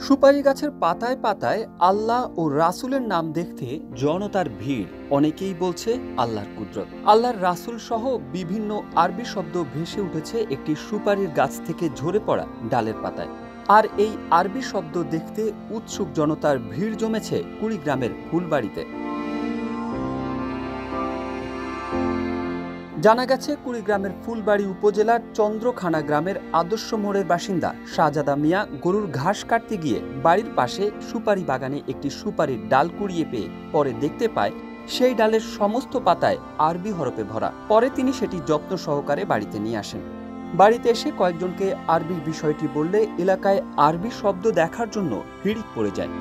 সুপারি গাছের পাতায় পাতায় আল্লাহ ও রাসূলের নাম দেখতে জনতার ভিড়। অনেকেই বলছে আল্লাহর কুদরত। আল্লাহর রাসূল সহ বিভিন্ন আরবি শব্দ ভেসে উঠেছে একটি সুপারির গাছ থেকে ঝরে পড়া ডালের পাতায়। আর এই আরবি শব্দ দেখতে উৎসুক জনতার ভিড় জমেছে কুড়িগ্রামের ফুলবাড়িতে। জানা গেছে, কুড়িগ্রামের ফুলবাড়ি উপজেলার চন্দ্রখানা গ্রামের আদর্শ মোড়ের বাসিন্দা শাহজাদা মিয়া গরুর ঘাস কাটতে গিয়ে বাড়ির পাশে সুপারি বাগানে একটি সুপারির ডাল কুড়িয়ে পেয়ে পরে দেখতে পায় সেই ডালের সমস্ত পাতায় আরবি হরফে ভরা। পরে তিনি সেটি যত্ন সহকারে বাড়িতে নিয়ে আসেন। বাড়িতে এসে কয়েকজনকে আরবির বিষয়টি বললে এলাকায় আরবি শব্দ দেখার জন্য হিড়িক পড়ে যায়।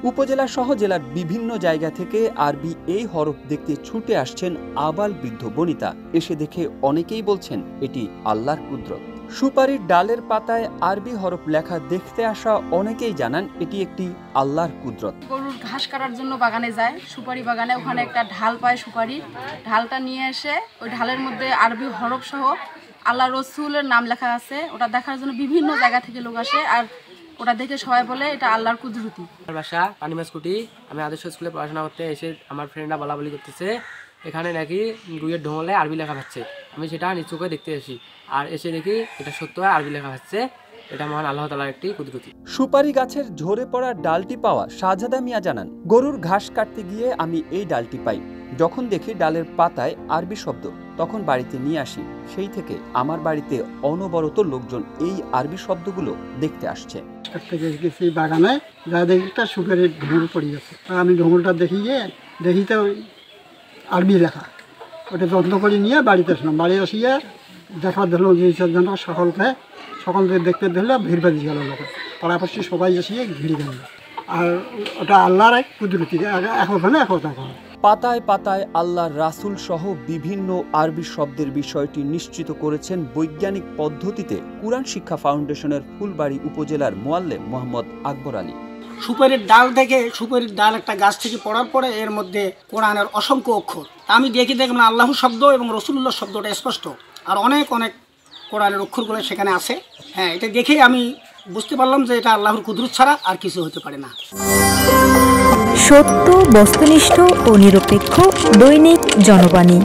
উপজেলা সহ জেলার বিভিন্ন জায়গা থেকে আরবি এই হরফ দেখতে ছুটে আসছেন আবাল বৃদ্ধ বনিতা। এসে দেখে অনেকেই বলছেন এটি আল্লাহর কুদরত। সুপারির ডালের পাতায় আরবি হরফ লেখা দেখতে আসা অনেকেই জানান এটি একটি আল্লাহর কুদরত। গরুর ঘাস কাটার জন্য বাগানে যায়, সুপারি বাগানে, ওখানে একটা ঢাল পায় সুপারি, ঢালটা নিয়ে এসে ওই ঢালের মধ্যে আরবি হরফ সহ আল্লাহ রসুলের নাম লেখা আছে। ওটা দেখার জন্য বিভিন্ন জায়গা থেকে লোক আসে, আর ওটা দেখে সবাই বলে এটা আল্লাহর কুদরতি। আমার বাসা পানিমাসকুটি। আমি আদর্শ স্কুলে পড়াশোনা করতে এসে আমার ফ্রেন্ডরা বলাবলি করতেছে এখানে নাকি গুইয়ের ঢোলে আরবি লেখা পাচ্ছে। আমি সেটা নিচু করে দেখতে আসি, আর এসে দেখি এটা সত্য আরবি লেখা পাচ্ছে। এটা মহান আল্লাহ তাআলার একটি কুদরতি। সুপারি গাছের ঝরে পড়া ডালটি পাওয়া শাহজাদা মিয়া জানান, গরুর ঘাস কাটতে গিয়ে আমি এই ডালটি পাই। যখন দেখি ডালের পাতায় আরবি শব্দ, তখন বাড়িতে নিয়ে আসি। সেই থেকে আমার বাড়িতে অনবরত লোকজন এই আরবি শব্দগুলো দেখতে আসছে। বাগানে যা দেখি একটা সুপারির ঢোল পড়ে গেছে, আমি ঢোলটা দেখি তো আরবি লেখা। ওটা যত্ন করে নিয়ে বাড়িতে আসলাম। বাড়ি আসিয়া দেখা দিল যে জন্য সকলকে দেখতে দিলে ভিড় বাঁধি গেল লোক, পাড়াপাশি সবাই এসিয়ে ভিড় গেল। আর ওটা আল্লাহর এক কুদরতি, একখানে একতা। পাতায় পাতায় আল্লাহর রাসূল সহ বিভিন্ন আরবি শব্দের বিষয়টি নিশ্চিত করেছেন বৈজ্ঞানিক পদ্ধতিতে কুরআন শিক্ষা ফাউন্ডেশনের ফুলবাড়ি উপজেলার মুআল্লিম মোহাম্মদ আকবর আলী। সুপারির ডাল একটা গাছ থেকে পড়ার পরে এর মধ্যে কোরআনের অসংখ্য অক্ষর। আমি দেখলাম আল্লাহ শব্দ এবং রসুল্লাহ শব্দটা স্পষ্ট, আর অনেক কোরআনের অক্ষরগুলো সেখানে আছে। হ্যাঁ, এটা দেখেই আমি বুঝতে পারলাম যে এটা আল্লাহর কুদরত ছাড়া আর কিছু হতে পারে না। সত্য, বস্তুনিষ্ঠ ও নিরপেক্ষ দৈনিক জনবাণী।